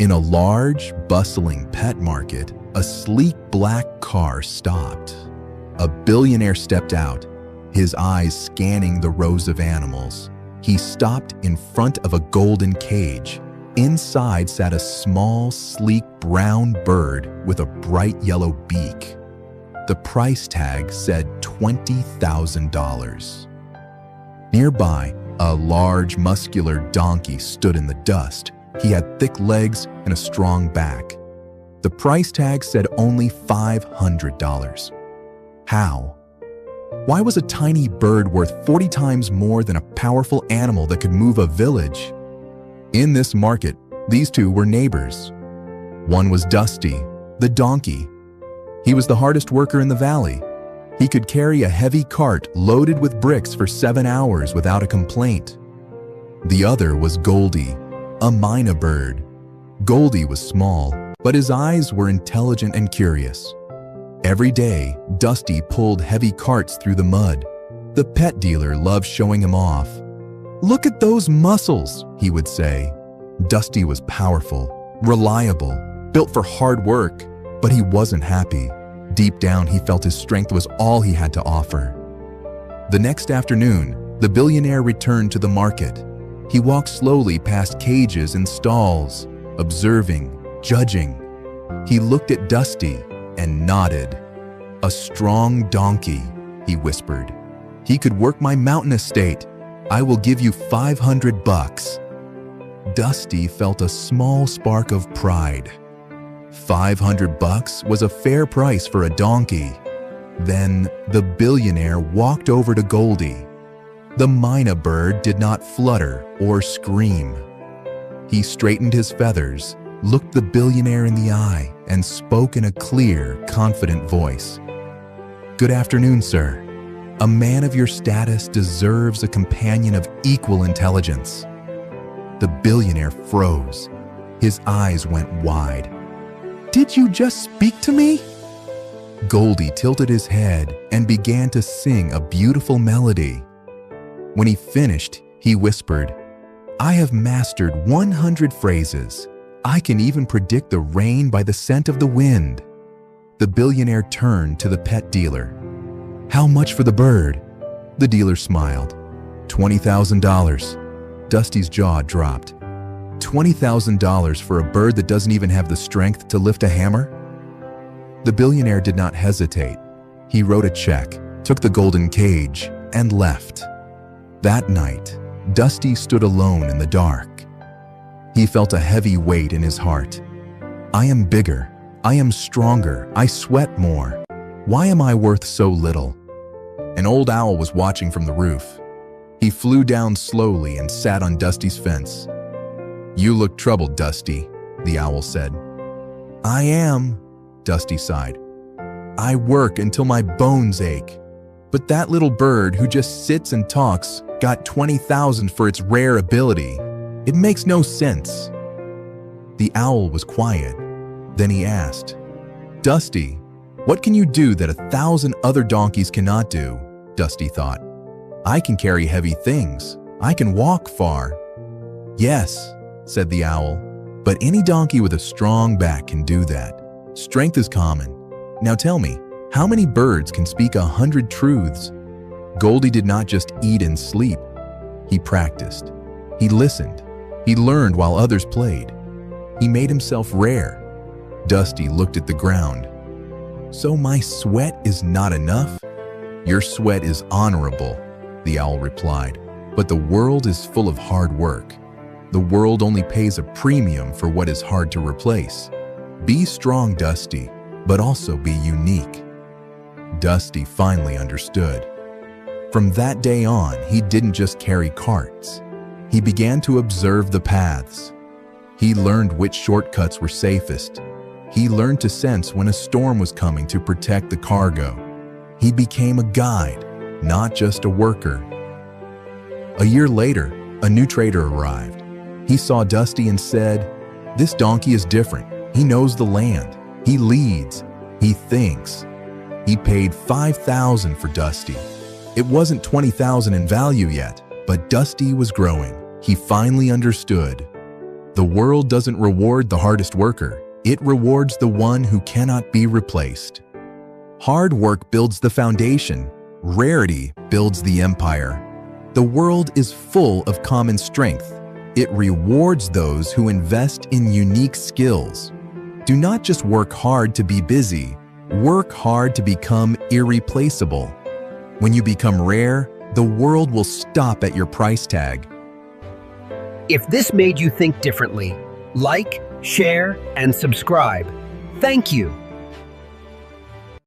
In a large, bustling pet market, a sleek black car stopped. A billionaire stepped out, his eyes scanning the rows of animals. He stopped in front of a golden cage. Inside sat a small, sleek brown bird with a bright yellow beak. The price tag said $20,000. Nearby, a large, muscular donkey stood in the dust. He had thick legs and a strong back. The price tag said only $500. How? Why was a tiny bird worth 40 times more than a powerful animal that could move a village? In this market, these two were neighbors. One was Dusty, the donkey. He was the hardest worker in the valley. He could carry a heavy cart loaded with bricks for 7 hours without a complaint. The other was Goldie, a mynah bird. Goldie was small, but his eyes were intelligent and curious. Every day, Dusty pulled heavy carts through the mud. The pet dealer loved showing him off. "Look at those muscles," he would say. Dusty was powerful, reliable, built for hard work, but he wasn't happy. Deep down, he felt his strength was all he had to offer. The next afternoon, the billionaire returned to the market. He walked slowly past cages and stalls, observing, judging. He looked at Dusty and nodded. "A strong donkey," he whispered. "He could work my mountain estate. I will give you $500. Dusty felt a small spark of pride. $500 was a fair price for a donkey. Then the billionaire walked over to Goldie. The mynah bird did not flutter or scream. He straightened his feathers, looked the billionaire in the eye, and spoke in a clear, confident voice. "Good afternoon, sir. A man of your status deserves a companion of equal intelligence." The billionaire froze. His eyes went wide. "Did you just speak to me?" Goldie tilted his head and began to sing a beautiful melody. When he finished, he whispered, "I have mastered 100 phrases. I can even predict the rain by the scent of the wind." The billionaire turned to the pet dealer. "How much for the bird?" The dealer smiled. $20,000. Dusty's jaw dropped. $20,000 for a bird that doesn't even have the strength to lift a hammer? The billionaire did not hesitate. He wrote a check, took the golden cage, and left. That night, Dusty stood alone in the dark. He felt a heavy weight in his heart. "I am bigger. I am stronger. I sweat more. Why am I worth so little?" An old owl was watching from the roof. He flew down slowly and sat on Dusty's fence. "You look troubled, Dusty," the owl said. "I am," Dusty sighed. "I work until my bones ache. But that little bird who just sits and talks got $20,000 for its rare ability. It makes no sense." The owl was quiet. Then he asked, "Dusty, what can you do that 1,000 other donkeys cannot do?" Dusty thought. "I can carry heavy things. I can walk far." "Yes," said the owl, "but any donkey with a strong back can do that. Strength is common. Now tell me, how many birds can speak 100 truths?" Goldie did not just eat and sleep. He practiced. He listened. He learned while others played. He made himself rare. Dusty looked at the ground. "So my sweat is not enough?" "Your sweat is honorable," the owl replied, "but the world is full of hard work. The world only pays a premium for what is hard to replace. Be strong, Dusty, but also be unique." Dusty finally understood. From that day on, he didn't just carry carts. He began to observe the paths. He learned which shortcuts were safest. He learned to sense when a storm was coming to protect the cargo. He became a guide, not just a worker. A year later, a new trader arrived. He saw Dusty and said, "This donkey is different. He knows the land. He leads. He thinks." He paid $5,000 for Dusty. It wasn't $20,000 in value yet, but Dusty was growing. He finally understood. The world doesn't reward the hardest worker. It rewards the one who cannot be replaced. Hard work builds the foundation. Rarity builds the empire. The world is full of common strength. It rewards those who invest in unique skills. Do not just work hard to be busy. Work hard to become irreplaceable. When you become rare, the world will stop at your price tag. If this made you think differently, like, share, and subscribe. Thank you.